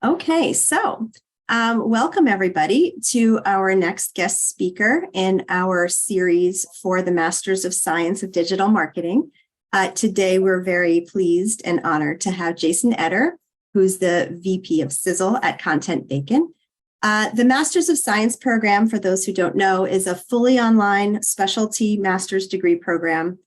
Okay, so welcome everybody to our next guest speaker in our series for the Masters of Science of Digital Marketing. Today, we're very pleased and honored to have Jason Etter, who's the VP of Sizzle at ContentBacon. The Masters of Science program, for those who don't know, is a fully online specialty master's degree program.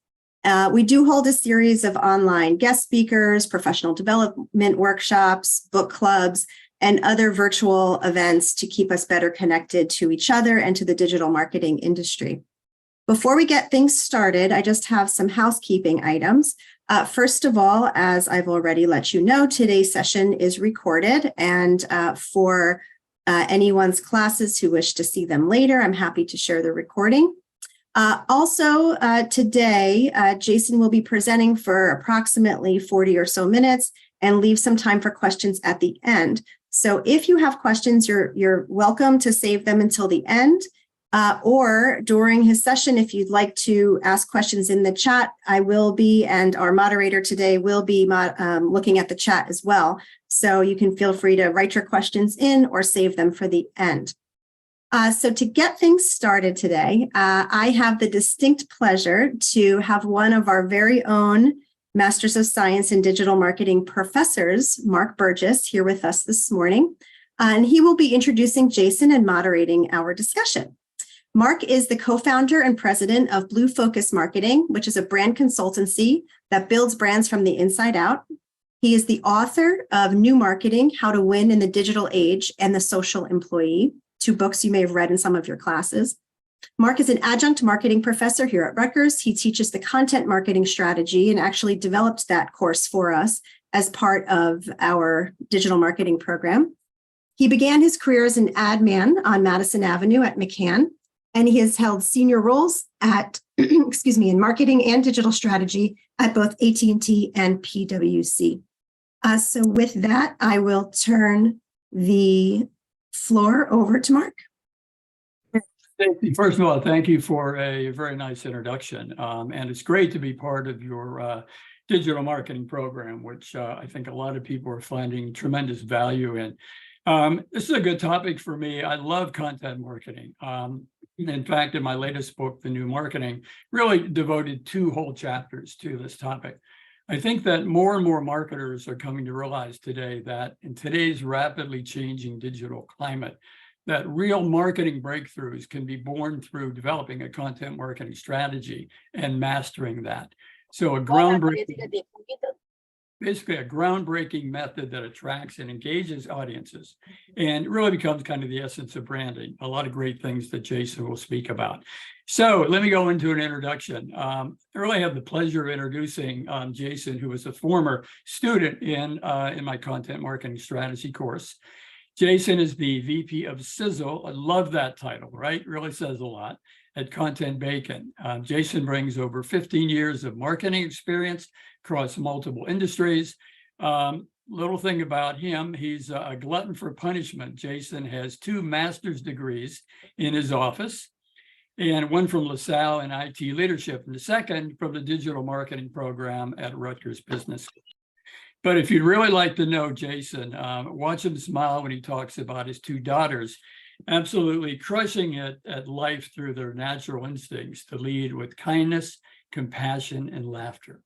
We do hold a series of online guest speakers, professional development workshops, book clubs, and other virtual events to keep us better connected to each other and to the digital marketing industry. Before we get things started, I just have some housekeeping items. First of all, as I've already let you know, today's session is recorded, and for anyone's classes who wish to see them later, I'm happy to share the recording. Also, today, Jason will be presenting for approximately 40 or so minutes and leave some time for questions at the end. So if you have questions, you're welcome to save them until the end, or during his session, if you'd like to ask questions in the chat, I will be, and our moderator today will be looking at the chat as well. So you can feel free to write your questions in or save them for the end. So to get things started today, I have the distinct pleasure to have one of our very own Masters of Science in Digital Marketing professors, Mark Burgess, here with us this morning. And he will be introducing Jason and moderating our discussion. Mark is the co-founder and president of Blue Focus Marketing, which is a brand consultancy that builds brands from the inside out. He is the author of New Marketing, How to Win in the Digital Age, and The Social Employee, two books you may have read in some of your classes. Mark is an adjunct marketing professor here at Rutgers. He teaches the content marketing strategy and actually developed that course for us as part of our digital marketing program. He began his career as an ad man on Madison Avenue at McCann, and he has held senior roles at, in marketing and digital strategy at both AT&T and PwC. So with that, I will turn the floor over to Mark. First of all, thank you for a very nice introduction. And it's great to be part of your digital marketing program, which I think a lot of people are finding tremendous value in. This is a good topic for me. I love content marketing. In fact, in my latest book, The New Marketing, really devoted 2 whole chapters to this topic. I think that more and more marketers are coming to realize today that in today's rapidly changing digital climate, that real marketing breakthroughs can be born through developing a content marketing strategy and mastering that. So basically a groundbreaking method that attracts and engages audiences and really becomes kind of the essence of branding. A lot of great things that Jason will speak about. So let me go into an introduction. I really have the pleasure of introducing Jason, who was a former student in my content marketing strategy course. Jason is the VP of Sizzle. I love that title, right? Really says a lot, at ContentBacon. Jason brings over 15 years of marketing experience across multiple industries. Little thing about him, he's a glutton for punishment. Jason has 2 master's degrees in his office, and one from LaSalle in IT leadership, and the second from the digital marketing program at Rutgers Business School. But if you'd really like to know Jason, watch him smile when he talks about his 2 daughters, absolutely crushing it at life through their natural instincts to lead with kindness, compassion, and laughter.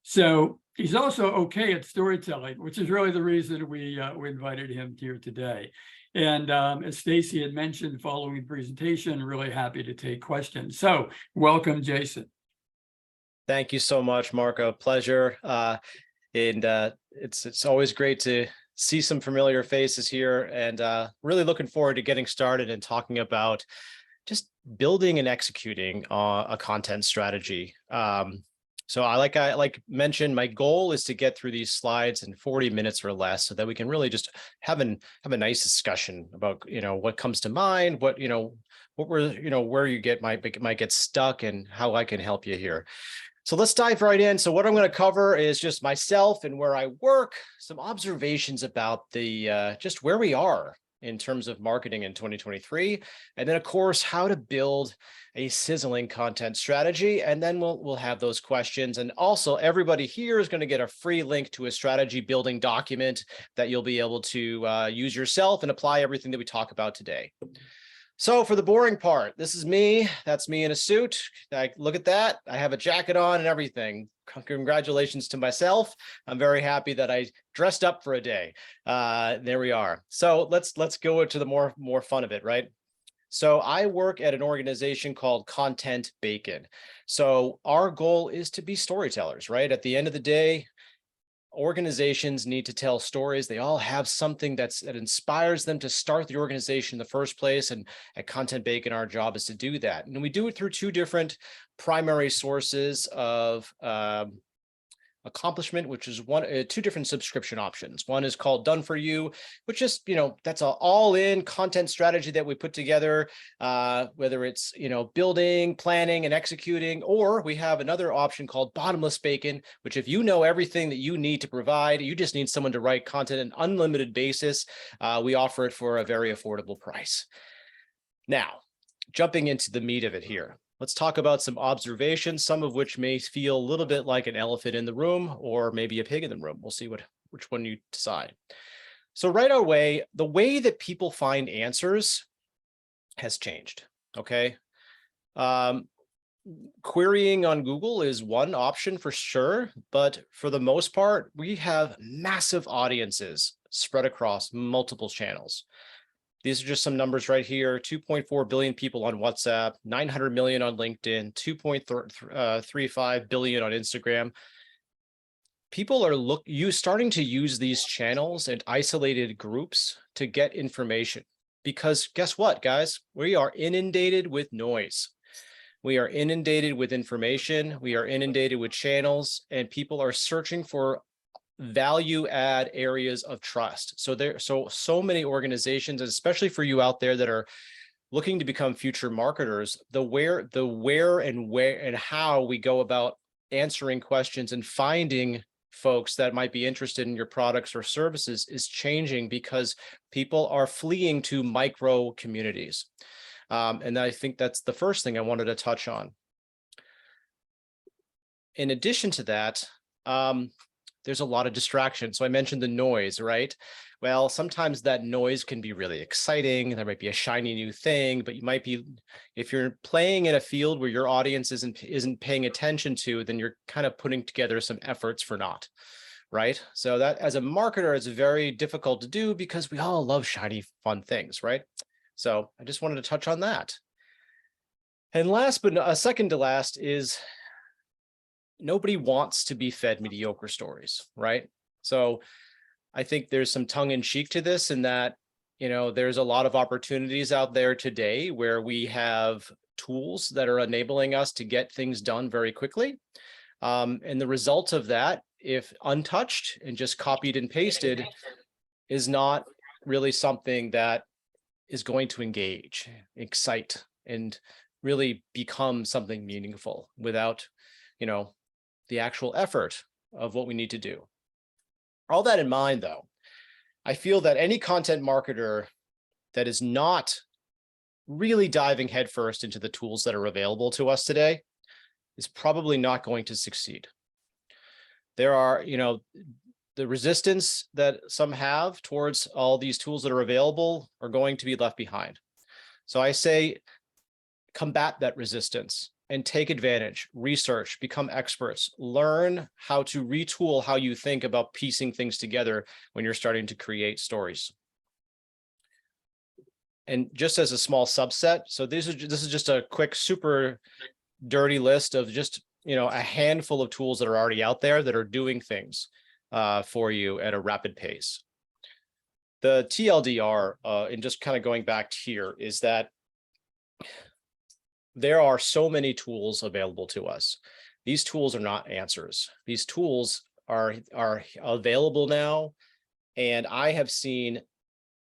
So he's also okay at storytelling, which is really the reason we invited him here today. And as Stacy had mentioned following the presentation, really happy to take questions. So welcome, Jason. Thank you so much, Marco. Pleasure. And it's always great to see some familiar faces here, and really looking forward to getting started and talking about just building and executing a content strategy. So I mentioned, my goal is to get through these slides in 40 minutes or less, so that we can really just have a nice discussion about what comes to mind, where you might get stuck, and how I can help you here. So let's dive right in. So what I'm going to cover is just myself and where I work, some observations about the just where we are in terms of marketing in 2023. And then of course, how to build a sizzling content strategy. And then we'll have those questions. And also everybody here is going to get a free link to a strategy building document that you'll be able to use yourself and apply everything that we talk about today. So for the boring part, this is me. That's me in a suit. Look at that. I have a jacket on and everything. Congratulations to myself. I'm very happy that I dressed up for a day. There we are. So let's go to the more fun of it, right? So I work at an organization called ContentBacon. So our goal is to be storytellers, right? At the end of the day, organizations need to tell stories. They all have something that inspires them to start the organization in the first place. And at ContentBacon, our job is to do that. And we do it through two different primary sources of accomplishment, which is two different subscription options. One is called Done For You, which is, that's an all-in content strategy that we put together, whether it's, building, planning, and executing, or we have another option called Bottomless Bacon, which if you know everything that you need to provide, you just need someone to write content on an unlimited basis, we offer it for a very affordable price. Now, jumping into the meat of it here. Let's talk about some observations, some of which may feel a little bit like an elephant in the room or maybe a pig in the room. We'll see which one you decide. So right away, the way that people find answers has changed, okay? Querying on Google is one option for sure, but for the most part, we have massive audiences spread across multiple channels. These are just some numbers right here. 2.4 billion people on WhatsApp, 900 million on LinkedIn, 2.35 billion on Instagram. People are starting to use these channels and isolated groups to get information. Because guess what, guys? We are inundated with noise. We are inundated with information. We are inundated with channels, and people are searching for value add areas of trust. So many organizations, especially for you out there that are looking to become future marketers, the where and how we go about answering questions and finding folks that might be interested in your products or services is changing because people are fleeing to micro communities. And I think that's the first thing I wanted to touch on. In addition to that, there's a lot of distraction. So I mentioned the noise, right? Well, sometimes that noise can be really exciting. There might be a shiny new thing, but you might be, if you're playing in a field where your audience isn't paying attention to, then you're kind of putting together some efforts for naught, right? So that as a marketer, it's very difficult to do because we all love shiny, fun things, right? So I just wanted to touch on that. And last, but second to last is, nobody wants to be fed mediocre stories, right? So I think there's some tongue in cheek to this in that, there's a lot of opportunities out there today where we have tools that are enabling us to get things done very quickly. And the result of that, if untouched and just copied and pasted, is not really something that is going to engage, excite, and really become something meaningful without, the actual effort of what we need to do. All that in mind, though, I feel that any content marketer that is not really diving headfirst into the tools that are available to us today is probably not going to succeed. There are, the resistance that some have towards all these tools that are available are going to be left behind. So I say, combat that resistance and take advantage, research, become experts, learn how to retool how you think about piecing things together when you're starting to create stories. And just as a small subset, so this is just a quick, super dirty list of just, a handful of tools that are already out there that are doing things for you at a rapid pace. The TLDR, and just kind of going back here, is that there are so many tools available to us. These tools are not answers. These tools are available now, and I have seen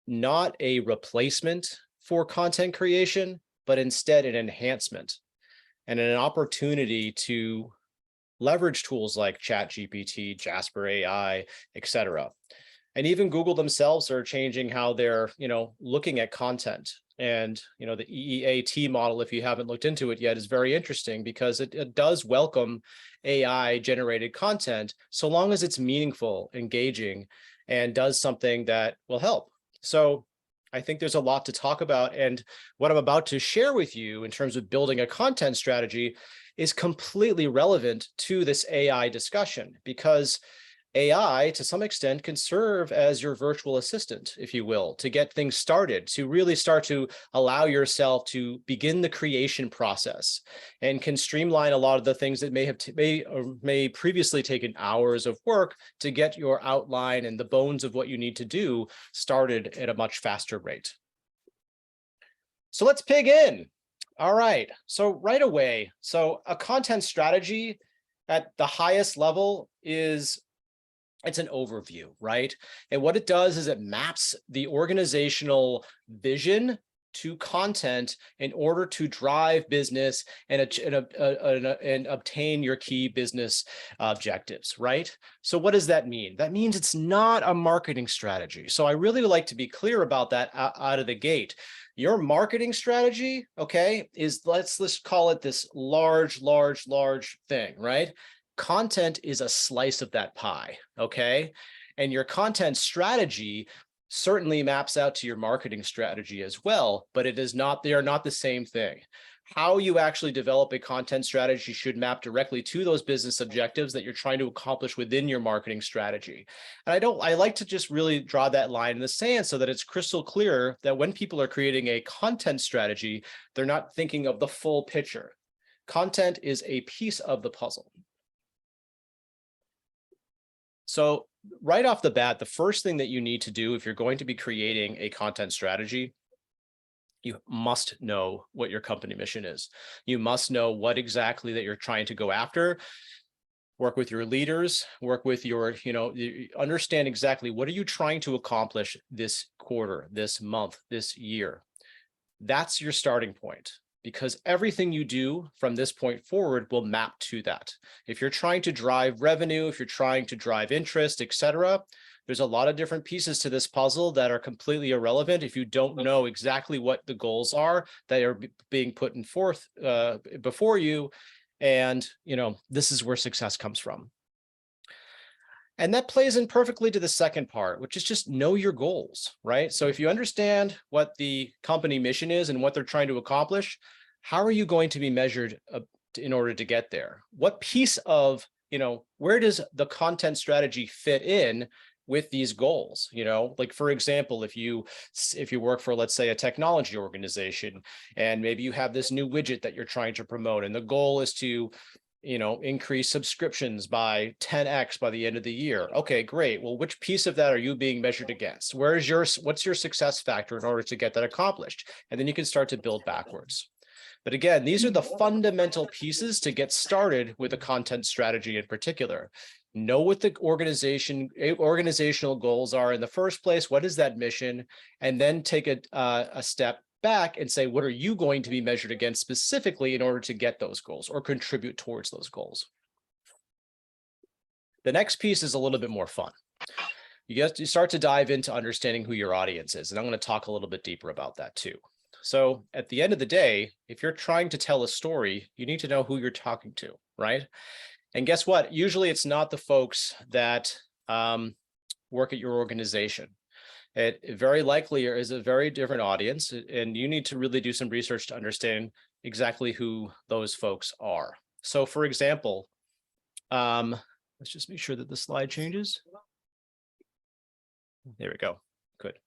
not a replacement for content creation, but instead an enhancement and an opportunity to leverage tools like ChatGPT, Jasper AI, etc. And even Google themselves are changing how they're, looking at content. And, the EEAT model, if you haven't looked into it yet, is very interesting because it does welcome AI generated content so long as it's meaningful, engaging, and does something that will help. So I think there's a lot to talk about. And what I'm about to share with you in terms of building a content strategy is completely relevant to this AI discussion, because AI, to some extent, can serve as your virtual assistant, if you will, to get things started, to really start to allow yourself to begin the creation process, and can streamline a lot of the things that may previously taken hours of work to get your outline and the bones of what you need to do started at a much faster rate. So let's dig in. All right, so right away, so a content strategy at the highest level it's an overview, right? And what it does is it maps the organizational vision to content in order to drive business and obtain your key business objectives, right? So what does that mean? That means it's not a marketing strategy. So I really like to be clear about that out of the gate. Your marketing strategy, okay, is let's call it this large thing, right? Content is a slice of that pie, okay? And your content strategy certainly maps out to your marketing strategy as well, but they are not the same thing. How you actually develop a content strategy should map directly to those business objectives that you're trying to accomplish within your marketing strategy. And I like to just really draw that line in the sand so that it's crystal clear that when people are creating a content strategy, they're not thinking of the full picture. Content is a piece of the puzzle. So right off the bat, the first thing that you need to do if you're going to be creating a content strategy, you must know what your company mission is. You must know what exactly that you're trying to go after. Work with your leaders, work with your, understand exactly what are you trying to accomplish this quarter, this month, this year. That's your starting point, because everything you do from this point forward will map to that. If you're trying to drive revenue, if you're trying to drive interest, etc., there's a lot of different pieces to this puzzle that are completely irrelevant if you don't know exactly what the goals are that are being put forth before you. And, this is where success comes from. And that plays in perfectly to the second part, which is just know your goals, right? So if you understand what the company mission is and what they're trying to accomplish, how are you going to be measured in order to get there? What piece of, where does the content strategy fit in with these goals? Like, for example, if you work for, let's say, a technology organization, and maybe you have this new widget that you're trying to promote, and the goal is to increase subscriptions by 10x by the end of the year. Okay, great. Well, which piece of that are you being measured against? What's your success factor in order to get that accomplished? And then you can start to build backwards. But again, these are the fundamental pieces to get started with a content strategy in particular. Know what the organizational goals are in the first place. What is that mission? And then take a step back and say, what are you going to be measured against specifically in order to get those goals or contribute towards those goals? The next piece is a little bit more fun. You start to dive into understanding who your audience is. And I'm going to talk a little bit deeper about that too. So at the end of the day, if you're trying to tell a story, you need to know who you're talking to, right? And guess what? Usually it's not the folks that work at your organization. It very likely is a very different audience, and you need to really do some research to understand exactly who those folks are. So for example, let's just make sure that the slide changes. There we go. Good.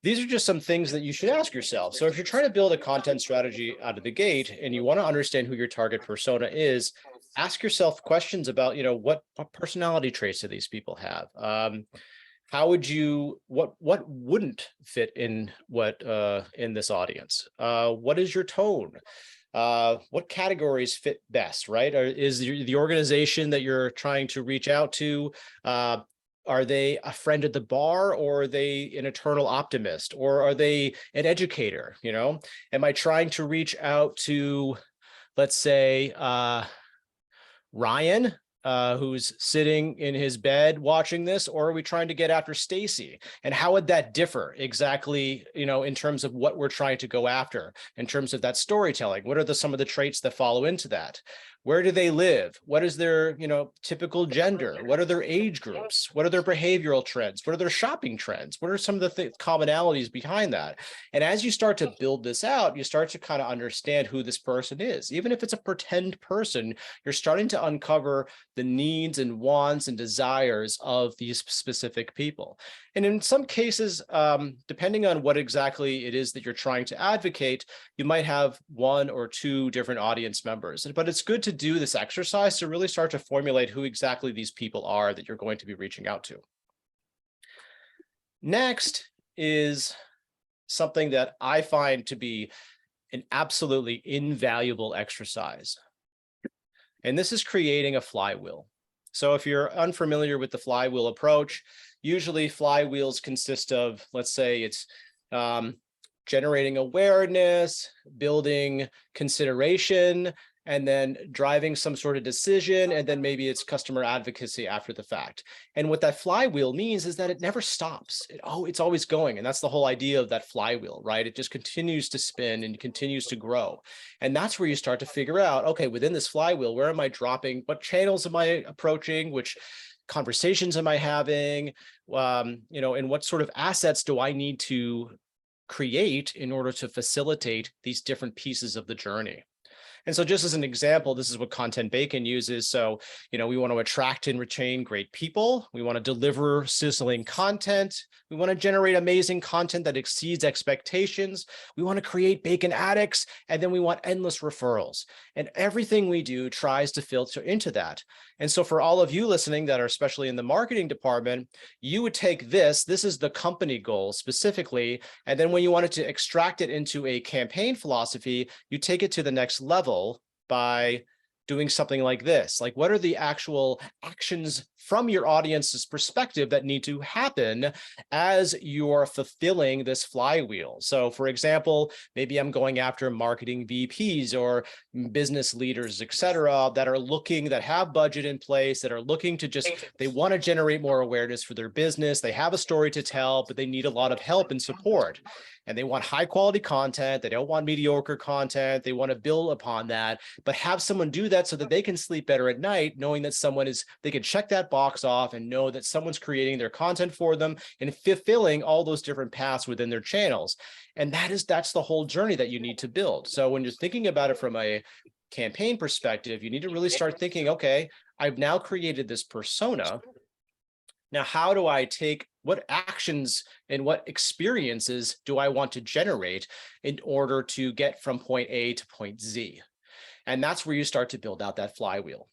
These are just some things that you should ask yourself. So if you're trying to build a content strategy out of the gate and you want to understand who your target persona is, ask yourself questions about, what personality traits do these people have? How would what wouldn't fit in in this audience? What is your tone? What categories fit best, right? Is the organization that you're trying to reach out to, are they a friend at the bar, or are they an eternal optimist, or are they an educator? Am I trying to reach out to, let's say, Ryan, who's sitting in his bed watching this, or are we trying to get after Stacy? And how would that differ exactly, in terms of what we're trying to go after, in terms of that storytelling? What are some of the traits that follow into that? Where do they live? What is their, typical gender? What are their age groups? What are their behavioral trends? What are their shopping trends? What are some of the commonalities behind that? And as you start to build this out, you start to kind of understand who this person is. Even if it's a pretend person, you're starting to uncover the needs and wants and desires of these specific people. And in some cases, depending on what exactly it is that you're trying to advocate, you might have one or two different audience members. But it's good to do this exercise to really start to formulate who exactly these people are that you're going to be reaching out to. Next is something that I find to be an absolutely invaluable exercise. And this is creating a flywheel. So if you're unfamiliar with the flywheel approach, usually flywheels consist of, let's say it's generating awareness, building consideration, and then driving some sort of decision, and then maybe it's customer advocacy after the fact. And what that flywheel means is that it never stops. It's always going. And that's the whole idea of that flywheel, right? It just continues to spin and continues to grow. And that's where you start to figure out, okay, within this flywheel, where am I dropping? What channels am I approaching? Which conversations am I having? And what sort of assets do I need to create in order to facilitate these different pieces of the journey? And so just as an example, this is what ContentBacon uses. So, we want to attract and retain great people. We want to deliver sizzling content. We want to generate amazing content that exceeds expectations. We want to create bacon addicts, and then we want endless referrals. And everything we do tries to filter into that. And so for all of you listening that are especially in the marketing department, you would take this is the company goal specifically. And then when you wanted to extract it into a campaign philosophy, you take it to the next level by doing something like this. Like, what are the actual actions from your audience's perspective that need to happen as you're fulfilling this flywheel? So for example, maybe I'm going after marketing VPs or business leaders, et cetera, that have budget in place, that are looking to they want to generate more awareness for their business. They have a story to tell, but they need a lot of help and support. And they want high quality content. They don't want mediocre content. They want to build upon that, but have someone do that so that they can sleep better at night, knowing that they can check that box off and know that someone's creating their content for them and fulfilling all those different paths within their channels. And that's the whole journey that you need to build. So when you're thinking about it from a campaign perspective, you need to really start thinking, okay, I've now created this persona. Now, how do I what actions and what experiences do I want to generate in order to get from point A to point Z? And that's where you start to build out that flywheel.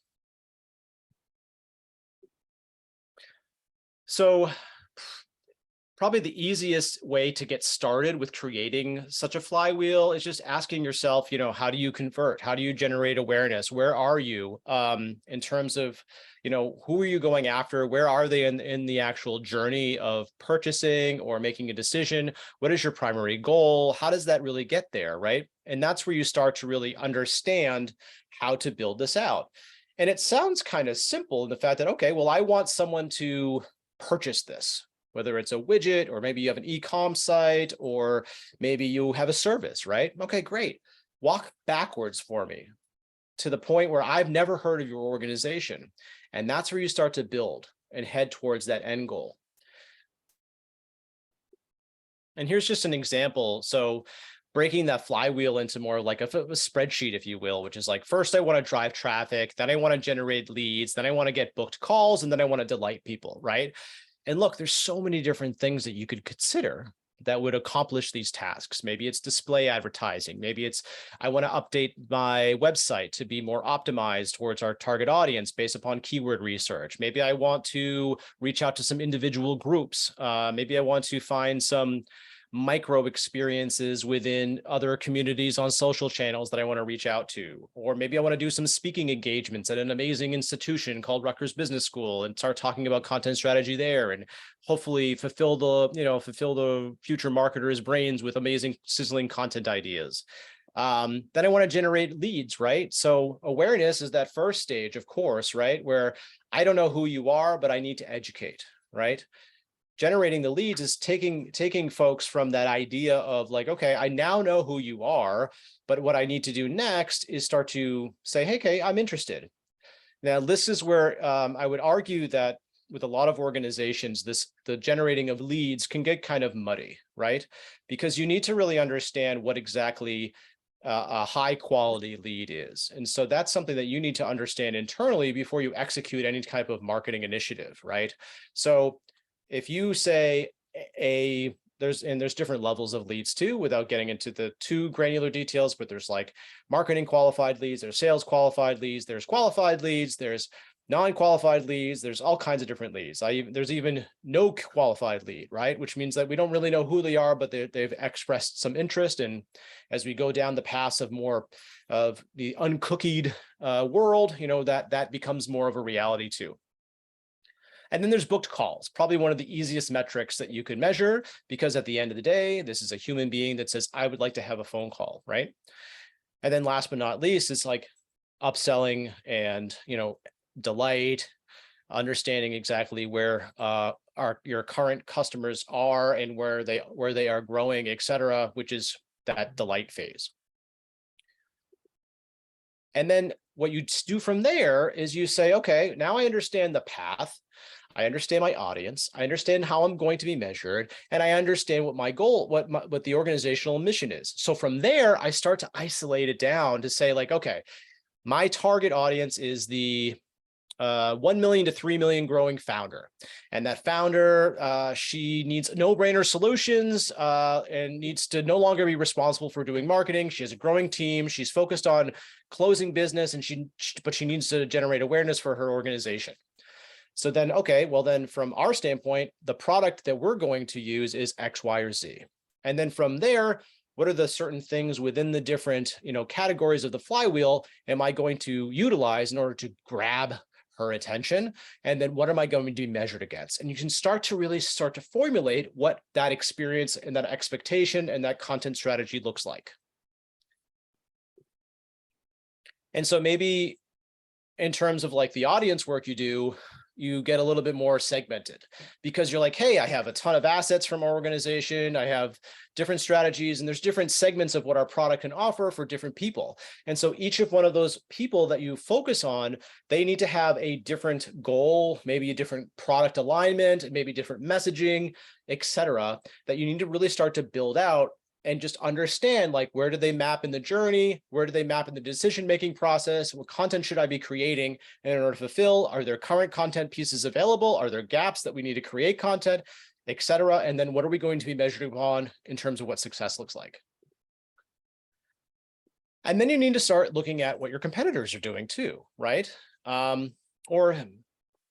So probably the easiest way to get started with creating such a flywheel is just asking yourself, how do you convert? How do you generate awareness? Where are you in terms of, who are you going after? Where are they in the actual journey of purchasing or making a decision? What is your primary goal? How does that really get there, right? And that's where you start to really understand how to build this out. And it sounds kind of simple in the fact that, okay, well, I want someone to purchase this, whether it's a widget or maybe you have an e-com site or maybe you have a service, right? Okay, great. Walk backwards for me to the point where I've never heard of your organization. And that's where you start to build and head towards that end goal. And here's just an example. So breaking that flywheel into more like a spreadsheet, if you will, which is like, first I want to drive traffic, then I want to generate leads, then I want to get booked calls, and then I want to delight people, right? And look, there's so many different things that you could consider that would accomplish these tasks. Maybe it's display advertising. Maybe it's, I want to update my website to be more optimized towards our target audience based upon keyword research. Maybe I want to reach out to some individual groups. Maybe I want to find some micro experiences within other communities on social channels that I want to reach out to. Or maybe I want to do some speaking engagements at an amazing institution called Rutgers Business School and start talking about content strategy there and hopefully fulfill the future marketers' brains with amazing sizzling content ideas. Then I want to generate leads, right? So awareness is that first stage, of course, right? Where I don't know who you are, but I need to educate, right? Generating the leads is taking folks from that idea of like, okay, I now know who you are, but what I need to do next is start to say, hey, okay, I'm interested. Now, this is where I would argue that with a lot of organizations, the generating of leads can get kind of muddy, right? Because you need to really understand what exactly a high quality lead is. And so that's something that you need to understand internally before you execute any type of marketing initiative, right? So if you say there's different levels of leads too, without getting into the too granular details, but there's like marketing qualified leads, there's sales qualified leads, there's qualified leads, there's non-qualified leads, there's all kinds of different leads. There's even no qualified lead, right? Which means that we don't really know who they are, but they've expressed some interest. And as we go down the path of more of the uncookied world, that becomes more of a reality too. And then there's booked calls, probably one of the easiest metrics that you could measure, because at the end of the day, this is a human being that says, I would like to have a phone call, right? And then last but not least, it's like upselling and, delight, understanding exactly where your current customers are and where they are growing, et cetera, which is that delight phase. And then what you do from there is you say, okay, now I understand the path. I understand my audience. I understand how I'm going to be measured, and I understand what my goal, what the organizational mission is. So from there, I start to isolate it down to say like, okay, my target audience is the 1 million to 3 million growing founder. And that founder, she needs no-brainer solutions and needs to no longer be responsible for doing marketing. She has a growing team. She's focused on closing business, and but she needs to generate awareness for her organization. So then, okay, well then from our standpoint, the product that we're going to use is X, Y, or Z. And then from there, what are the certain things within the different, categories of the flywheel am I going to utilize in order to grab her attention? And then what am I going to be measured against? And you can start to formulate what that experience and that expectation and that content strategy looks like. And so maybe in terms of like the audience work you do, you get a little bit more segmented because you're like, hey, I have a ton of assets from our organization. I have different strategies, and there's different segments of what our product can offer for different people. And so each of one of those people that you focus on, they need to have a different goal, maybe a different product alignment, maybe different messaging, et cetera, that you need to really start to build out and just understand, like, where do they map in the journey? Where do they map in the decision-making process? What content should I be creating in order to fulfill? Are there current content pieces available? Are there gaps that we need to create content, et cetera? And then what are we going to be measuring upon in terms of what success looks like? And then you need to start looking at what your competitors are doing too, right? And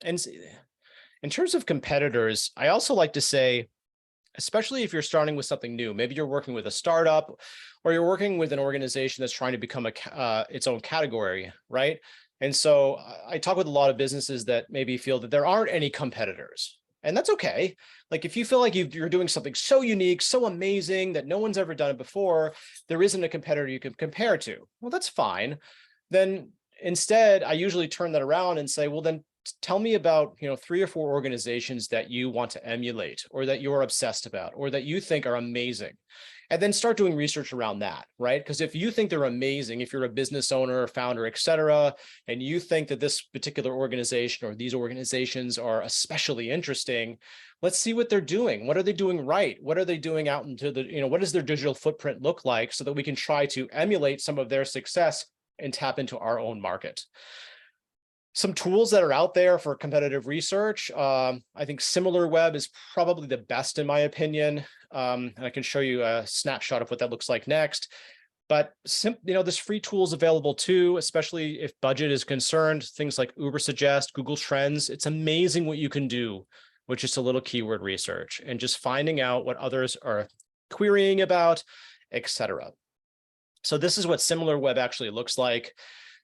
in terms of competitors, I also like to say, especially if you're starting with something new, maybe you're working with a startup or you're working with an organization that's trying to become its own category, right? And so I talk with a lot of businesses that maybe feel that there aren't any competitors, and that's okay. Like if you feel like you're doing something so unique, so amazing that no one's ever done it before, there isn't a competitor you can compare to. Well, that's fine. Then instead, I usually turn that around and say, well, then tell me about 3 or 4 organizations that you want to emulate or that you're obsessed about or that you think are amazing, and then start doing research around that, right? Because if you think they're amazing, if you're a business owner, founder, et cetera, and you think that this particular organization or these organizations are especially interesting, let's see what they're doing. What are they doing right? What are they doing out into the, what does their digital footprint look like so that we can try to emulate some of their success and tap into our own market. Some tools that are out there for competitive research. I think SimilarWeb is probably the best in my opinion. And I can show you a snapshot of what that looks like next. But there's free tools available too, especially if budget is concerned. Things like Ubersuggest, Google Trends. It's amazing what you can do with just a little keyword research and just finding out what others are querying about, et cetera. So this is what SimilarWeb actually looks like.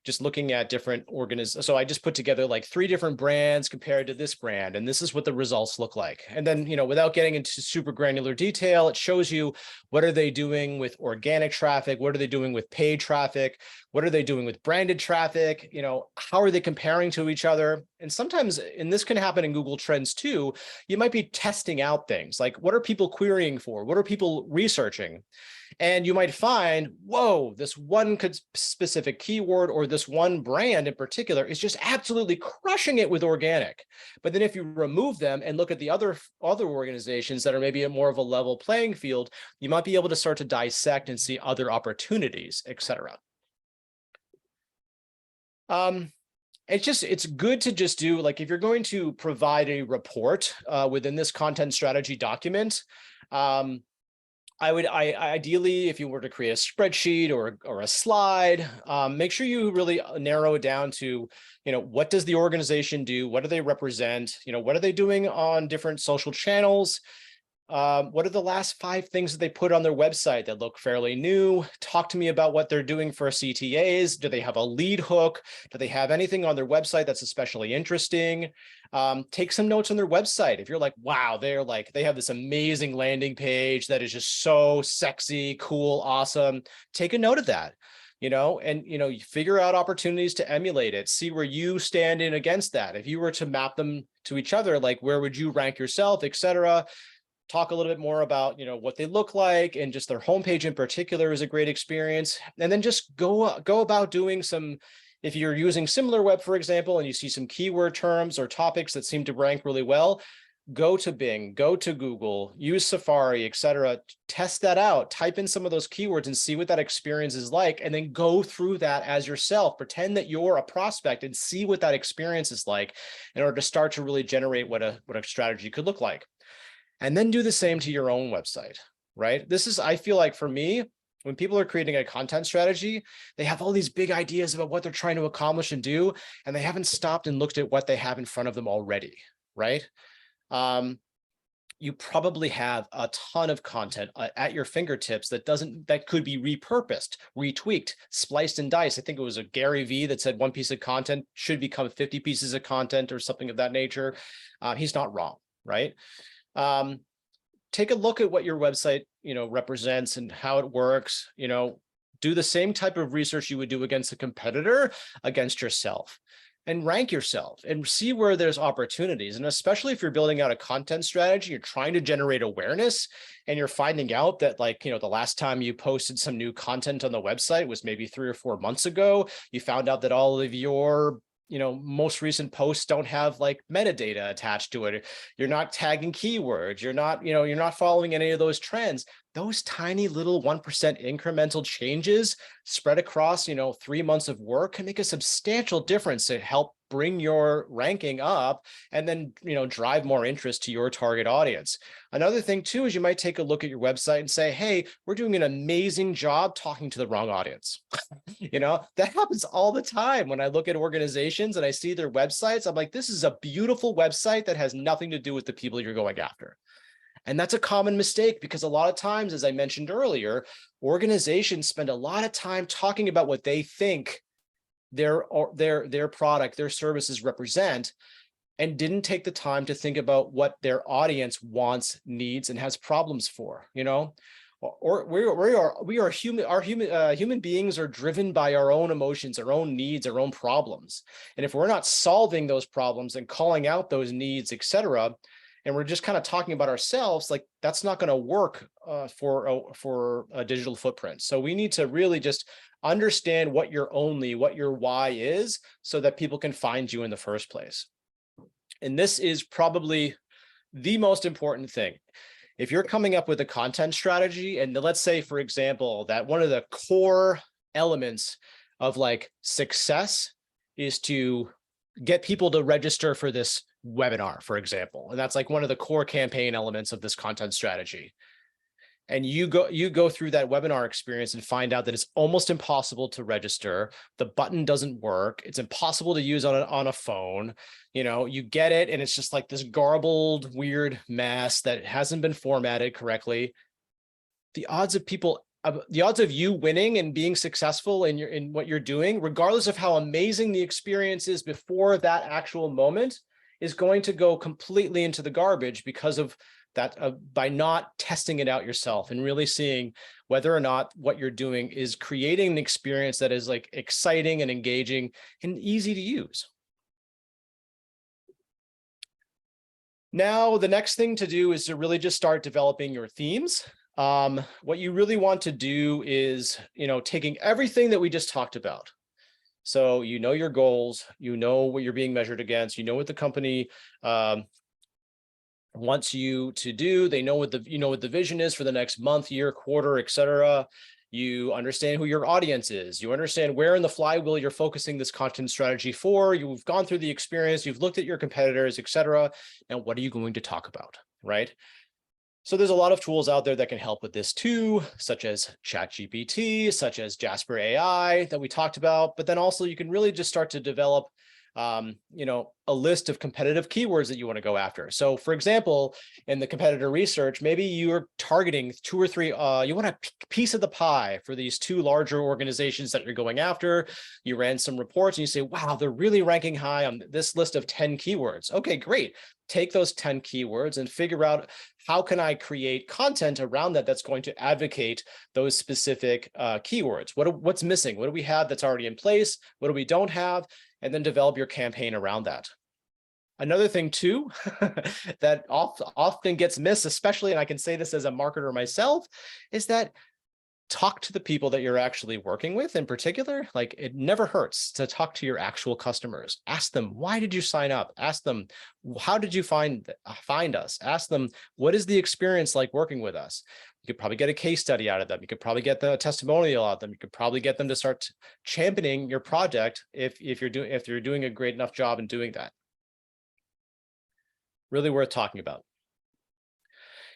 just looking at different So I just put together like 3 different brands compared to this brand, and this is what the results look like. And then, without getting into super granular detail, it shows you what are they doing with organic traffic, what are they doing with paid traffic, what are they doing with branded traffic, how are they comparing to each other? And sometimes, and this can happen in Google Trends too, you might be testing out things like, what are people querying for? What are people researching? And you might find, whoa, this one specific keyword or this one brand in particular is just absolutely crushing it with organic. But then if you remove them and look at the other organizations that are maybe at more of a level playing field, you might be able to start to dissect and see other opportunities, etc. It's good to just do, like, if you're going to provide a report within this content strategy document, I ideally, if you were to create a spreadsheet or a slide, make sure you really narrow it down to, what does the organization do? What do they represent? What are they doing on different social channels? What are the last 5 things that they put on their website that look fairly new? Talk to me about what they're doing for CTAs. Do they have a lead hook? Do they have anything on their website that's especially interesting? Take some notes on their website. If you're like, wow, they have this amazing landing page that is just so sexy, cool, awesome. Take a note of that. You figure out opportunities to emulate it, see where you stand in against that. If you were to map them to each other, like, where would you rank yourself, etc. Talk a little bit more about, what they look like, and just their homepage in particular is a great experience. And then just go about doing some, if you're using SimilarWeb, for example, and you see some keyword terms or topics that seem to rank really well, go to Bing, go to Google, use Safari, etc. Test that out, type in some of those keywords and see what that experience is like, and then go through that as yourself. Pretend that you're a prospect and see what that experience is like in order to start to really generate what a strategy could look like. And then do the same to your own website, right? I feel like, for me, when people are creating a content strategy, they have all these big ideas about what they're trying to accomplish and do, and they haven't stopped and looked at what they have in front of them already, right? You probably have a ton of content at your fingertips that could be repurposed, retweaked, spliced and diced. I think it was a Gary Vee that said one piece of content should become 50 pieces of content or something of that nature. He's not wrong, right? Take a look at what your website, represents and how it works. Do the same type of research you would do against a competitor, against yourself, and rank yourself and see where there's opportunities. And especially if you're building out a content strategy, you're trying to generate awareness, and you're finding out that, the last time you posted some new content on the website was maybe 3 or 4 months ago. You found out that all of your most recent posts don't have metadata attached to it. You're not tagging keywords. You're not following any of those trends. Those tiny little 1% incremental changes spread across, 3 months of work can make a substantial difference to help bring your ranking up and then, drive more interest to your target audience. Another thing too, is you might take a look at your website and say, hey, we're doing an amazing job talking to the wrong audience. That happens all the time. When I look at organizations and I see their websites, I'm like, this is a beautiful website that has nothing to do with the people you're going after. And that's a common mistake, because a lot of times, as I mentioned earlier, organizations spend a lot of time talking about what they think their product, their services represent, and didn't take the time to think about what their audience wants, needs, and has problems for. Or we are human beings are driven by our own emotions, our own needs, our own problems. And if we're not solving those problems and calling out those needs, etc., and we're just kind of talking about ourselves, that's not going to work for a digital footprint. So we need to really just understand what your why is, so that people can find you in the first place. And this is probably the most important thing. If you're coming up with a content strategy, and let's say, for example, that one of the core elements of success is to get people to register for this webinar, for example, and that's one of the core campaign elements of this content strategy. And you go through that webinar experience and find out that it's almost impossible to register. The button doesn't work. It's impossible to use on a phone. You get it, and it's just this garbled, weird mess that hasn't been formatted correctly. The odds of people the odds of you winning and being successful in what you're doing, regardless of how amazing the experience is before that actual moment, is going to go completely into the garbage because of that, by not testing it out yourself and really seeing whether or not what you're doing is creating an experience that is like exciting and engaging and easy to use. Now, the next thing to do is to really just start developing your themes. What you really want to do is, taking everything that we just talked about. So, your goals, what you're being measured against, what the company wants you to do. They know what the vision is for the next month, year, quarter, etc. You understand who your audience is. You understand where in the flywheel you're focusing this content strategy for. You've gone through the experience. You've looked at your competitors, etc. And what are you going to talk about, right? So there's a lot of tools out there that can help with this too, such as ChatGPT, such as Jasper AI that we talked about. But then also you can really just start to develop a list of competitive keywords that you want to go after. So for example, in the competitor research, maybe you're targeting 2 or 3, you want a piece of the pie for these 2 larger organizations that you're going after. You ran some reports and you say, wow, they're really ranking high on this list of 10 keywords. Okay, great. Take those 10 keywords and figure out how can I create content around that that's going to advocate those specific keywords. What's missing? What do we have that's already in place? What do we don't have? And then develop your campaign around that. Another thing too, that often gets missed, especially, and I can say this as a marketer myself, is that talk to the people that you're actually working with in particular. Like, it never hurts to talk to your actual customers. Ask them, why did you sign up? Ask them, how did you find us? Ask them, what is the experience like working with us? You could probably get a case study out of them. You could probably get the testimonial out of them. You could probably get them to start championing your project if you're doing a great enough job in doing that. Really worth talking about.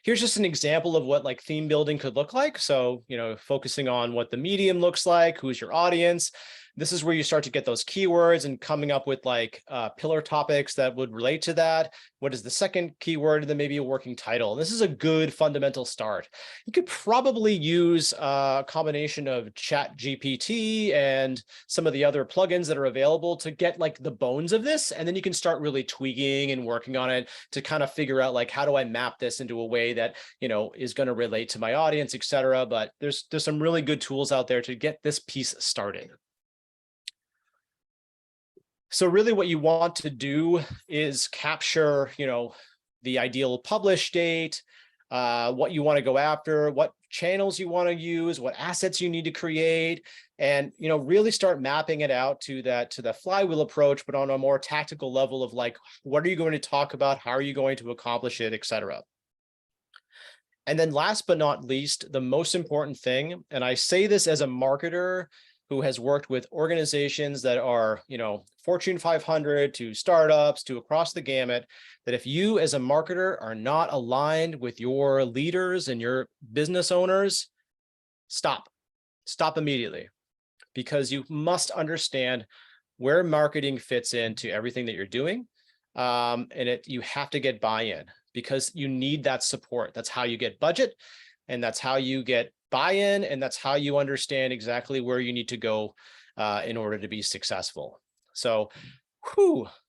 Here's just an example of what like theme building could look like. So, focusing on what the medium looks like, who's your audience. This is where you start to get those keywords and coming up with like pillar topics that would relate to that. What is the second keyword? And then maybe a working title. This is a good fundamental start. You could probably use a combination of ChatGPT and some of the other plugins that are available to get like the bones of this. And then you can start really tweaking and working on it to kind of figure out like, how do I map this into a way that, is going to relate to my audience, etc. But there's some really good tools out there to get this piece started. So really what you want to do is capture, the ideal publish date, what you want to go after, what channels you want to use, what assets you need to create, and, really start mapping it out to the flywheel approach, but on a more tactical level of like, what are you going to talk about? How are you going to accomplish it, etc. And then last but not least, the most important thing, and I say this as a marketer who has worked with organizations that are, Fortune 500 to startups to across the gamut, that if you as a marketer are not aligned with your leaders and your business owners, stop immediately, because you must understand where marketing fits into everything that you're doing. And you have to get buy-in, because you need that support. That's how you get budget, and that's how you get buy-in, and that's how you understand exactly where you need to go in order to be successful. So,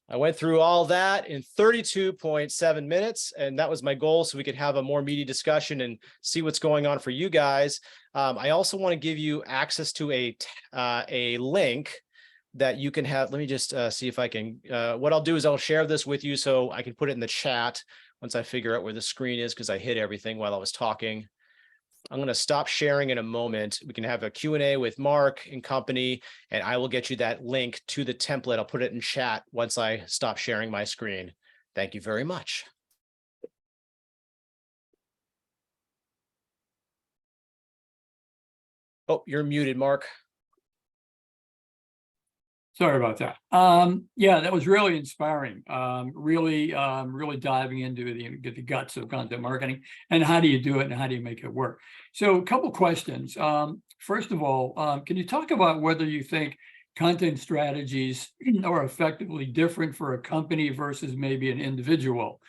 I went through all that in 32.7 minutes, and that was my goal, so we could have a more meaty discussion and see what's going on for you guys. I also want to give you access to a link that you can have. Let me just see if I can. What I'll do is I'll share this with you so I can put it in the chat once I figure out where the screen is, because I hit everything while I was talking. I'm going to stop sharing in a moment. We can have a Q&A with Mark and company, and I will get you that link to the template. I'll put it in chat once I stop sharing my screen. Thank you very much. Oh, you're muted, Mark. Sorry about that. Yeah, that was really inspiring. Really diving into the guts of content marketing and how do you do it and how do you make it work. So a couple questions. First of all, can you talk about whether you think content strategies are effectively different for a company versus maybe an individual?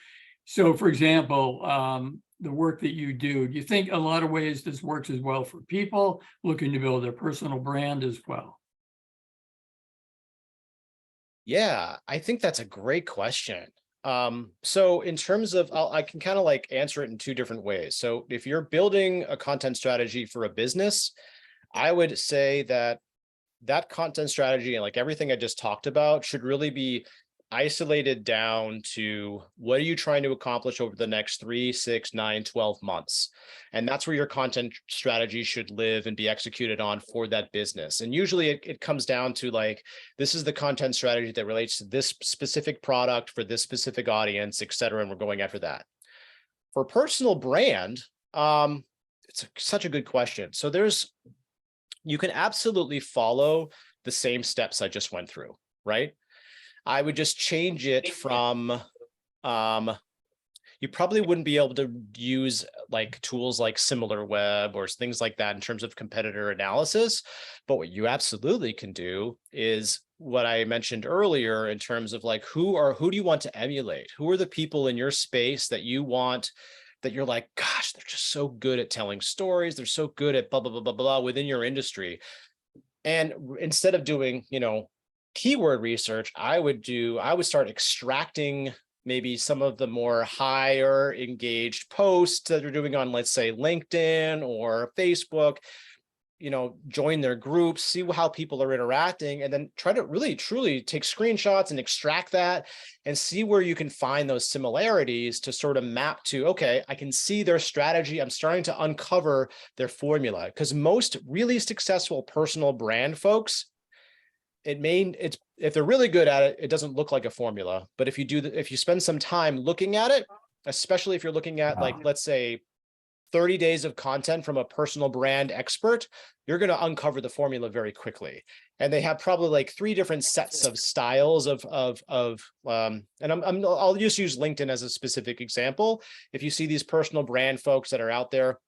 So for example, the work that you do, you think a lot of ways this works as well for people looking to build their personal brand as well? Yeah, I think that's a great question. So in terms of, I can kind of like answer it in two different ways. So if you're building a content strategy for a business, I would say that that content strategy and like everything I just talked about should really be isolated down to what are you trying to accomplish over the next 3, 6, 9, 12 months. And that's where your content strategy should live and be executed on for that business. And usually it comes down to like, this is the content strategy that relates to this specific product for this specific audience, et cetera. And we're going after that. For personal brand, it's such a good question. So you can absolutely follow the same steps I just went through, right? I would just change it from, you probably wouldn't be able to use like tools like SimilarWeb or things like that in terms of competitor analysis. But what you absolutely can do is what I mentioned earlier in terms of like, who do you want to emulate? Who are the people in your space that you want, that you're like, gosh, they're just so good at telling stories. They're so good at blah, blah, blah, blah, blah within your industry. And instead of doing, keyword research, I would start extracting maybe some of the more higher engaged posts that they're doing on, let's say, LinkedIn or Facebook, join their groups, see how people are interacting, and then try to really truly take screenshots and extract that and see where you can find those similarities to sort of map to, okay, I can see their strategy. I'm starting to uncover their formula, because most really successful personal brand folks, if they're really good at it, it doesn't look like a formula. But if you spend some time looking at it, especially if you're looking at like, let's say 30 days of content from a personal brand expert, you're going to uncover the formula very quickly. And they have probably like 3 different sets of styles and I'll just use LinkedIn as a specific example. If you see these personal brand folks that are out there,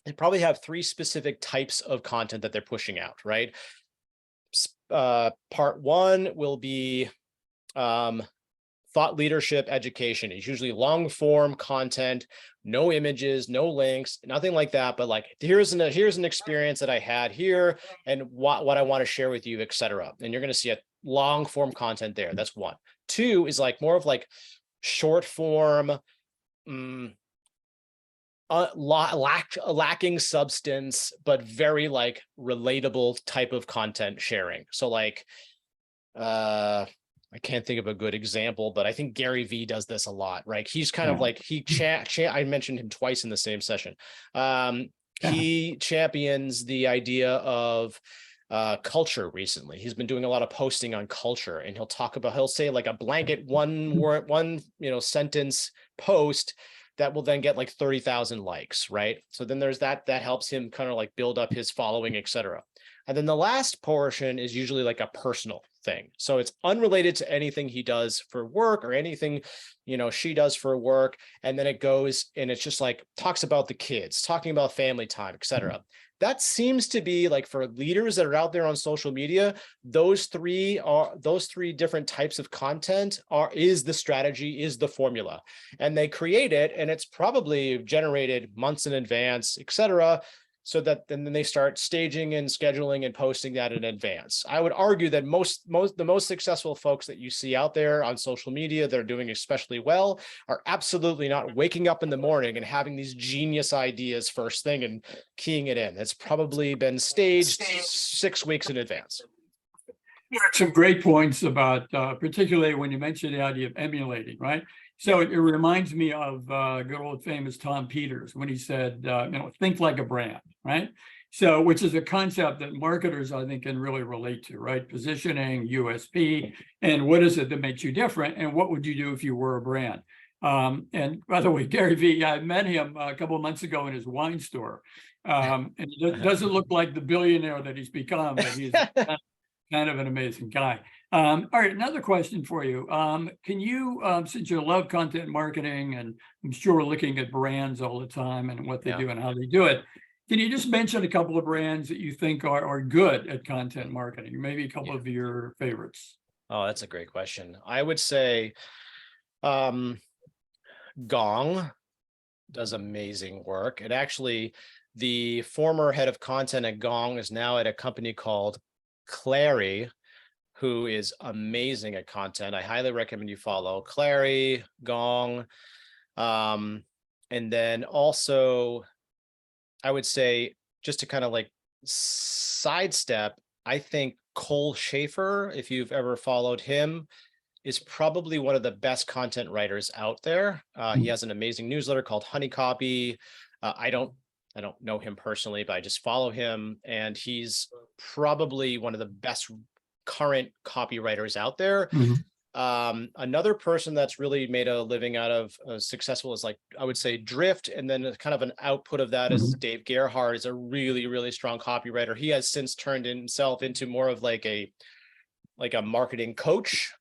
they probably have 3 specific types of content that they're pushing out, right? Part 1 will be thought leadership education. It's usually long form content, no images, no links, nothing like that. But like, here's an experience that I had here and what I want to share with you, etc. And you're going to see a long form content there. That's 1. 2 is like more of like short form, lacking substance, but very like relatable type of content sharing. So like, I can't think of a good example, but I think Gary Vee does this a lot, right? He's kind of like, I mentioned him twice in the same session. He champions the idea of culture recently. He's been doing a lot of posting on culture, and he'll say like a blanket one sentence post that will then get like 30,000 likes, right? So then there's that helps him kind of like build up his following, etc. And then the last portion is usually like a personal thing. So it's unrelated to anything he does for work or anything, she does for work. And then it goes and it's just like talks about the kids, talking about family time, etc. That seems to be like for leaders that are out there on social media, those three different types of content is the strategy, is the formula. And they create it, and it's probably generated months in advance, etc. So that then they start staging and scheduling and posting that in advance. I would argue that the most successful folks that you see out there on social media that are doing especially well are absolutely not waking up in the morning and having these genius ideas first thing and keying it in. It's probably been staged 6 weeks in advance. Some great points about, particularly when you mentioned the idea of emulating, right? So it reminds me of good old famous Tom Peters when he said, think like a brand, right? So, which is a concept that marketers, I think, can really relate to, right? Positioning, USP, and what is it that makes you different? And what would you do if you were a brand? And by the way, Gary Vee, I met him a couple of months ago in his wine store. And he doesn't look like the billionaire that he's become, but he's kind of an amazing guy. All right, another question for you. Can you, since you love content marketing, and I'm sure we're looking at brands all the time and what they do and how they do it, can you just mention a couple of brands that you think are good at content marketing? Maybe a couple of your favorites. Oh, that's a great question. I would say Gong. does amazing work. And actually, the former head of content at Gong is now at a company called Clary, who is amazing at content. I highly recommend you follow Clary, Gong. And then also, I would say, just to kind of like sidestep, I think Cole Schaefer, if you've ever followed him, is probably one of the best content writers out there. He has an amazing newsletter called Honey Copy. I don't know him personally, but I just follow him, and he's probably one of the best current copywriters out there. Another person that's really made a living out of successful is, like, I would say, Drift, and then kind of an output of that is Dave Gerhardt is a really, really strong copywriter. He has since turned himself into more of like a marketing coach,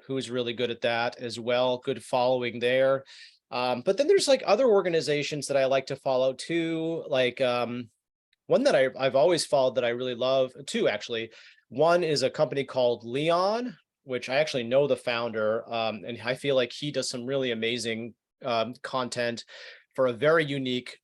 who's really good at that as well. Good following there. But then there's like other organizations that I like to follow too. Like one that I've always followed that I really love, two actually. One is a company called Leon, which I actually know the founder, and I feel like he does some really amazing content for a very unique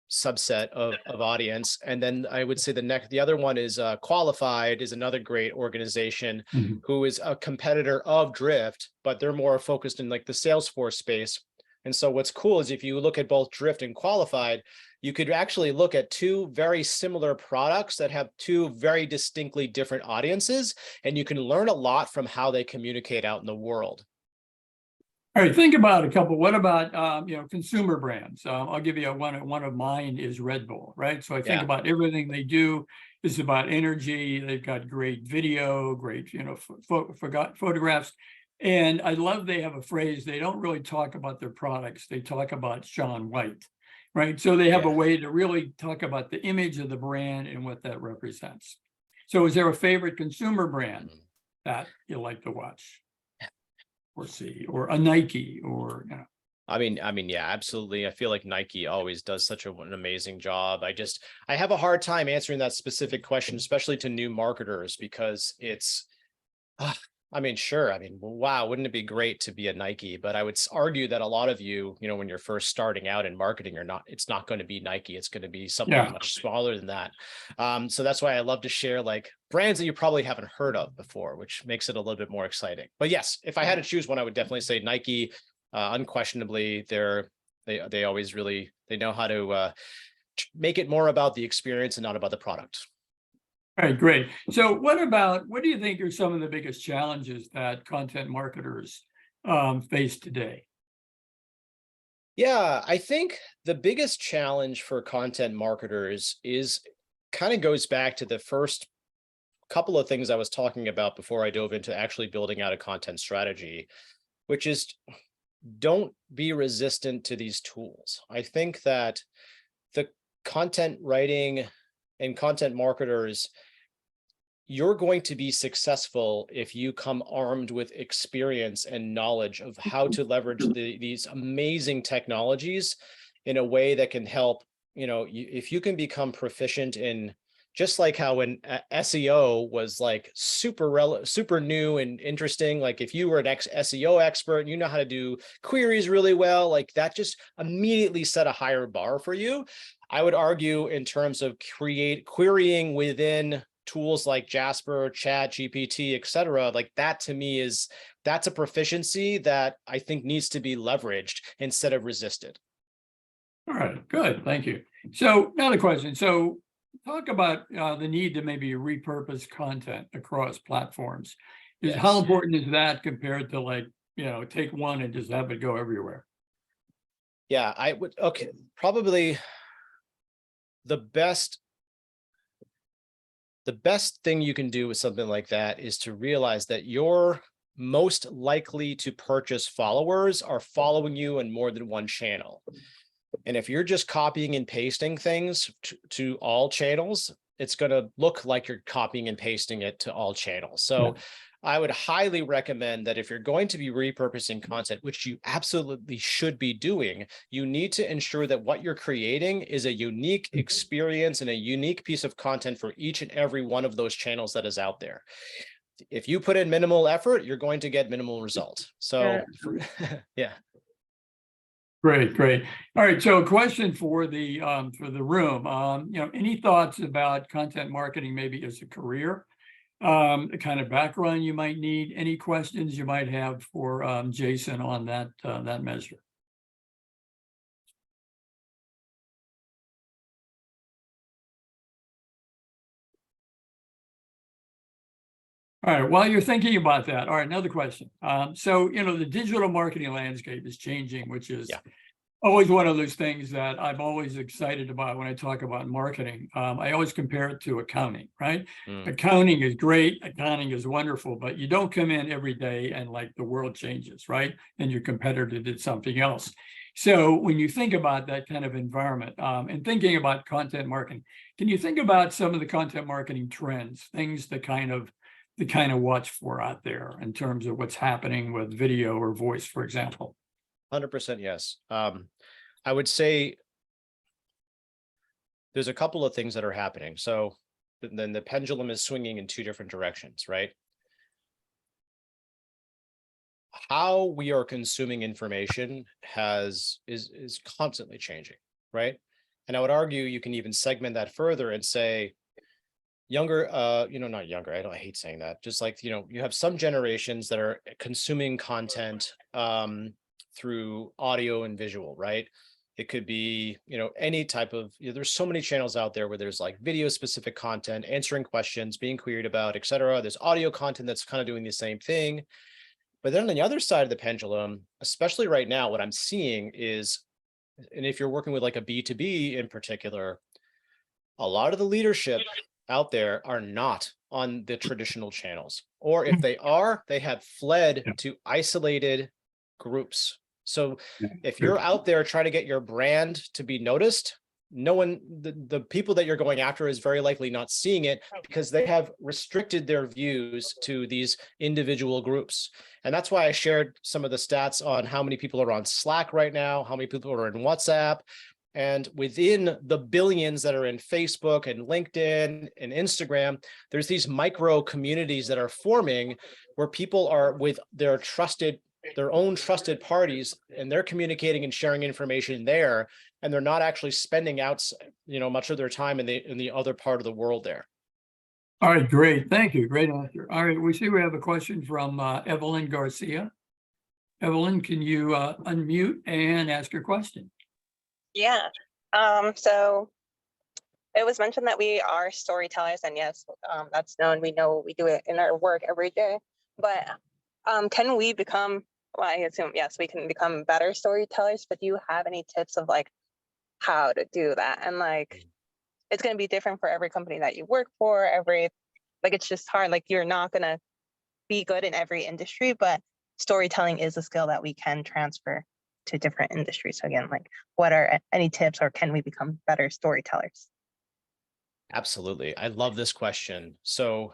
subset of audience. And then I would say the other one is Qualified, is another great organization who is a competitor of Drift, but they're more focused in like the Salesforce space. And so what's cool is if you look at both Drift and Qualified, you could actually look at two very similar products that have two very distinctly different audiences, and you can learn a lot from how they communicate out in the world. All right, think about a couple. What about consumer brands? I'll give you one of mine is Red Bull, right? So I think about everything they do is about energy. They've got great video, great photographs, and I love they have a phrase. They don't really talk about their products. They talk about Shaun White, right? So they have a way to really talk about the image of the brand and what that represents. So is there a favorite consumer brand that you like to watch or see, or a Nike, or I mean, yeah, absolutely. I feel like Nike always does such an amazing job. I have a hard time answering that specific question, especially to new marketers, because it's, I mean, sure. I mean, wow, wouldn't it be great to be a Nike? But I would argue that a lot of you, when you're first starting out in marketing, it's not going to be Nike. It's going to be something much smaller than that. So that's why I love to share like brands that you probably haven't heard of before, which makes it a little bit more exciting. But yes, if I had to choose one, I would definitely say Nike. Unquestionably, they always really, they know how to make it more about the experience and not about the product. All right, great. So what do you think are some of the biggest challenges that content marketers face today? Yeah, I think the biggest challenge for content marketers is kind of goes back to the first couple of things I was talking about before I dove into actually building out a content strategy, which is don't be resistant to these tools. I think that the content writing and content marketers, you're going to be successful if you come armed with experience and knowledge of how to leverage these amazing technologies in a way that can help, if you can become proficient in, just like how when SEO was like super new and interesting, like if you were an SEO expert and you know how to do queries really well, like that just immediately set a higher bar for you. I would argue in terms of querying within tools like Jasper, Chat, GPT, et cetera, like that to me that's a proficiency that I think needs to be leveraged instead of resisted. All right, good, thank you. So another question. So talk about the need to maybe repurpose content across platforms. How important is that compared to like, take one and just have it go everywhere? Yeah, I would, probably the best thing you can do with something like that is to realize that your most likely to purchase followers are following you in more than one channel. And if you're just copying and pasting things to all channels, it's going to look like you're copying and pasting it to all channels. So I would highly recommend that if you're going to be repurposing content, which you absolutely should be doing, you need to ensure that what you're creating is a unique experience and a unique piece of content for each and every one of those channels that is out there. If you put in minimal effort, you're going to get minimal result. So yeah. Great, great. All right. So a question for the room. Any thoughts about content marketing maybe as a career? The kind of background you might need, any questions you might have for Jason on that measure? All right, while you're thinking about that, all right, another question. So, the digital marketing landscape is changing, which is always one of those things that I'm always excited about when I talk about marketing. I always compare it to accounting, right? Accounting is great, accounting is wonderful, but you don't come in every day and like the world changes, right? And your competitor did something else. So when you think about that kind of environment and thinking about content marketing, can you think about some of the content marketing trends, things to kind of watch for out there in terms of what's happening with video or voice, for example? 100% yes. I would say there's a couple of things that are happening. So then the pendulum is swinging in two different directions, right? How we are consuming information is constantly changing, right? And I would argue you can even segment that further and say younger, not younger, I hate saying that, just like, you have some generations that are consuming content through audio and visual, right? It could be, any type of, there's so many channels out there where there's like video specific content, answering questions, being queried about, et cetera. There's audio content that's kind of doing the same thing. But then on the other side of the pendulum, especially right now, what I'm seeing is, and if you're working with like a B2B in particular, a lot of the leadership out there are not on the traditional channels, or if they are, they have fled to isolated groups. So if you're out there trying to get your brand to be noticed, no one, the people that you're going after is very likely not seeing it because they have restricted their views to these individual groups. And that's why I shared some of the stats on how many people are on Slack right now, how many people are in WhatsApp. And within the billions that are in Facebook and LinkedIn and Instagram, there's these micro communities that are forming where people are with their own trusted parties, and they're communicating and sharing information there, and they're not actually spending out, much of their time in the other part of the world there. All right, great. Thank you. Great answer. All right, we see we have a question from Evelyn Garcia. Evelyn, can you unmute and ask your question? Yeah. So it was mentioned that we are storytellers, and yes, that's known. We know we do it in our work every day. But can we become? Well, I assume yes, we can become better storytellers. But do you have any tips of like how to do that? And like, it's going to be different for every company that you work for. It's just hard. Like, you're not going to be good in every industry, but storytelling is a skill that we can transfer to different industries. So again, like, what are any tips, or can we become better storytellers? Absolutely. I love this question. So,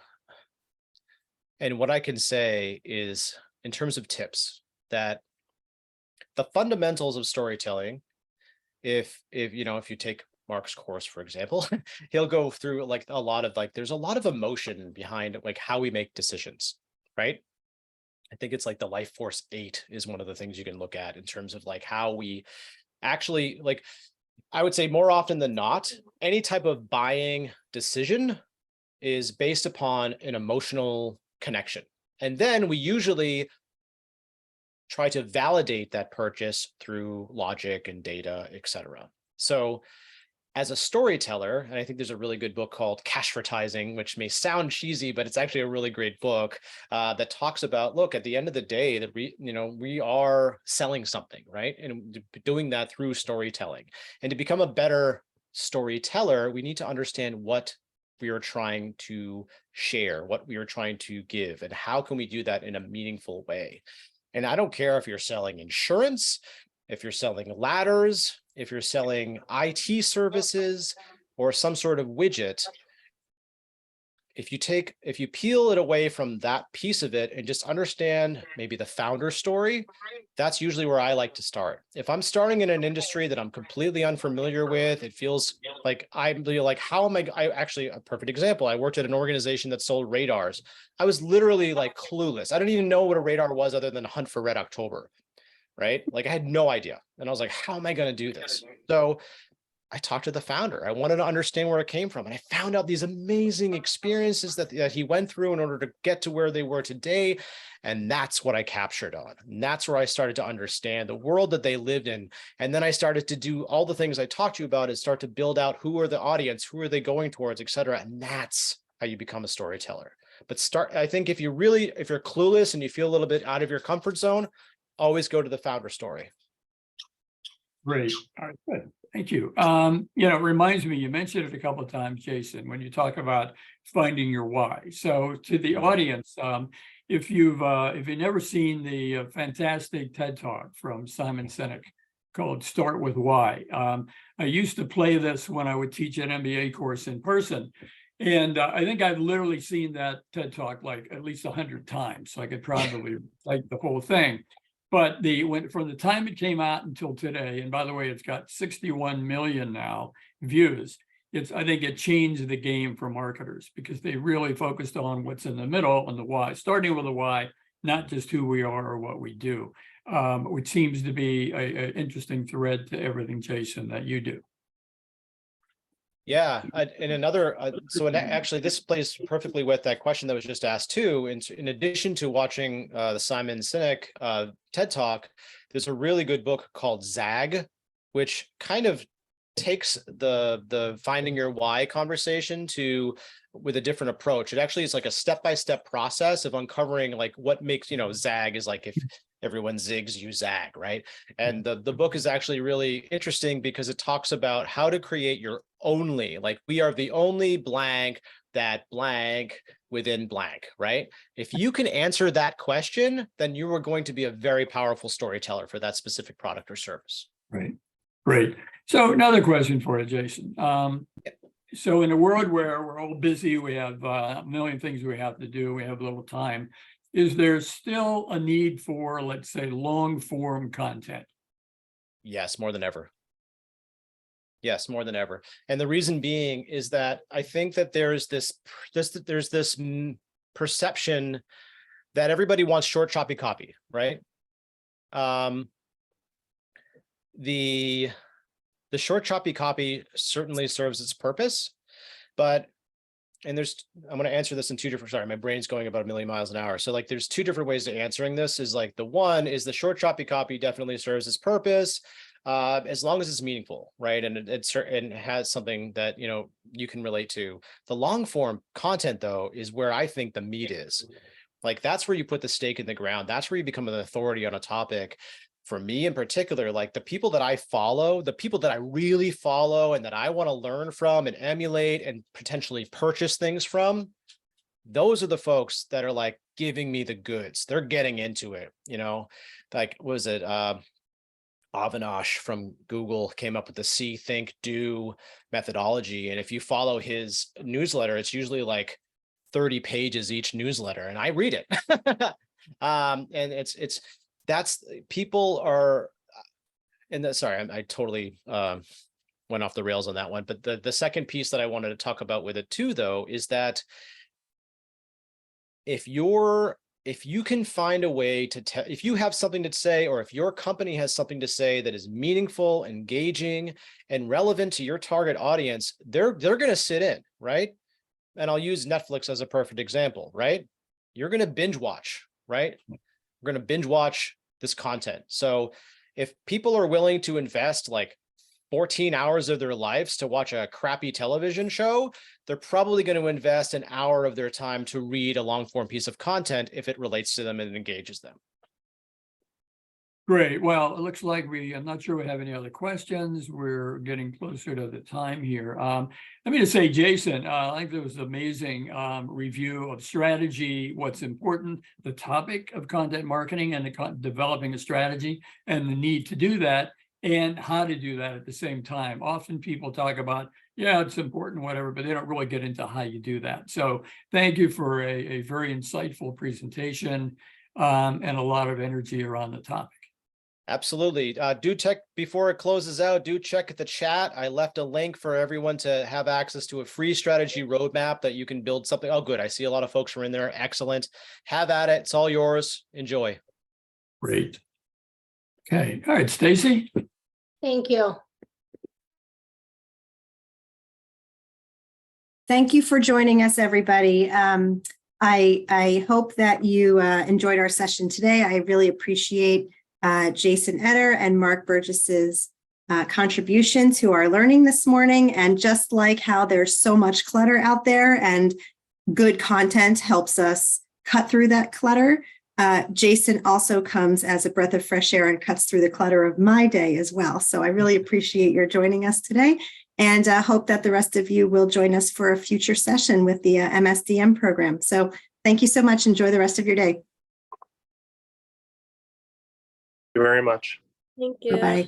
and what I can say is, in terms of tips, that the fundamentals of storytelling, if you take Mark's course, for example, he'll go through like a lot of there's a lot of emotion behind like how we make decisions, right? I think it's like the Life Force 8 is one of the things you can look at in terms of like how we actually, like, I would say more often than not, any type of buying decision is based upon an emotional connection. And then we usually try to validate that purchase through logic and data, et cetera. So as a storyteller, and I think there's a really good book called Cashvertising, which may sound cheesy, but it's actually a really great book that talks about, look, at the end of the day, that we are selling something, right? And doing that through storytelling. And to become a better storyteller, we need to understand what we are trying to share, what we are trying to give, and how can we do that in a meaningful way. And I don't care if you're selling insurance, if you're selling ladders, if you're selling IT services or some sort of widget, if you peel it away from that piece of it and just understand maybe the founder story, that's usually where I like to start. If I'm starting in an industry that I'm completely unfamiliar with, it feels like how am I actually, a perfect example, I worked at an organization that sold radars. I was literally like clueless. I didn't even know what a radar was other than Hunt for Red October. right? Like I had no idea. And I was like, how am I going to do this? So I talked to the founder. I wanted to understand where it came from. And I found out these amazing experiences that he went through in order to get to where they were today. And that's what I captured on. And that's where I started to understand the world that they lived in. And then I started to do all the things I talked to you about, is start to build out who are the audience, who are they going towards, et cetera. And that's how you become a storyteller. But I think if you're clueless and you feel a little bit out of your comfort zone, always go to the founder story. Great. All right, good. Thank you. It reminds me, you mentioned it a couple of times, Jason, when you talk about finding your why. So to the audience, if you've never seen the fantastic TED Talk from Simon Sinek called Start With Why, I used to play this when I would teach an MBA course in person. And I think I've literally seen that TED Talk like at least 100 times. So I could probably like the whole thing. But from the time it came out until today, and by the way, it's got 61 million now views. I think it changed the game for marketers because they really focused on what's in the middle and the why, starting with the why, not just who we are or what we do, which seems to be an interesting thread to everything, Jason, that you do. Yeah, actually, this plays perfectly with that question that was just asked too. In addition to watching the Simon Sinek TED Talk, there's a really good book called Zag, which kind of takes the finding your why conversation with a different approach. It actually is like a step-by-step process of uncovering like what makes, zag is like if everyone zigs, you zag, right? And the book is actually really interesting because it talks about how to create your only, like we are the only blank that blank within blank, right? If you can answer that question, then you are going to be a very powerful storyteller for that specific product or service. Right. Great. So another question for you, Jason. So in a world where we're all busy, we have a million things we have to do, we have little time, is there still a need for, let's say, long form content? Yes, more than ever. Yes, more than ever. And the reason being is that I think that there's this perception that everybody wants short, choppy copy, right? The short, choppy copy certainly serves its purpose, but I'm going to answer this in two different, sorry, my brain's going about 1,000,000 miles an hour. So like, there's two different ways to answering this. Is like, the one is the short, choppy copy definitely serves its purpose, as long as it's meaningful, right? And it has something that, you can relate to. The long form content though, is where I think the meat is. Like, that's where you put the stake in the ground. That's where you become an authority on a topic. For me in particular, like the people that I follow, the people that I really follow and that I want to learn from and emulate and potentially purchase things from, those are the folks that are like giving me the goods. They're getting into it, like, was it Avinash from Google came up with the see, think, do methodology. And if you follow his newsletter, it's usually like 30 pages each newsletter, and I read it. And that's people are, and sorry, I totally went off the rails on that one. But the second piece that I wanted to talk about with it too, though, is that if you can find a way to if you have something to say, or if your company has something to say that is meaningful, engaging, and relevant to your target audience, they're going to sit in, right? And I'll use Netflix as a perfect example, right? You're going to binge watch, right? We're going to binge watch this content. So if people are willing to invest like 14 hours of their lives to watch a crappy television show, they're probably going to invest an hour of their time to read a long form piece of content if it relates to them and engages them. Great. Well, it looks like I'm not sure we have any other questions. We're getting closer to the time here. Let me just say, Jason, I think there was an amazing review of strategy, what's important, the topic of content marketing and developing a strategy and the need to do that and how to do that at the same time. Often people talk about, yeah, it's important, whatever, but they don't really get into how you do that. So thank you for a very insightful presentation and a lot of energy around the topic. Absolutely. Do check before it closes out. Do check the chat. I left a link for everyone to have access to a free strategy roadmap that you can build something. Oh, good. I see a lot of folks are in there. Excellent. Have at it. It's all yours. Enjoy. Great. Okay, all right, Stacy. Thank you. Thank you for joining us, everybody. I hope that you enjoyed our session today. I really appreciate Jason Etter and Mark Burgess's contribution to our learning this morning. And just like how there's so much clutter out there and good content helps us cut through that clutter, Jason also comes as a breath of fresh air and cuts through the clutter of my day as well. So I really appreciate your joining us today, and hope that the rest of you will join us for a future session with the MSDM program. So thank you so much. Enjoy the rest of your day. Thank you very much. Thank you. Bye-bye.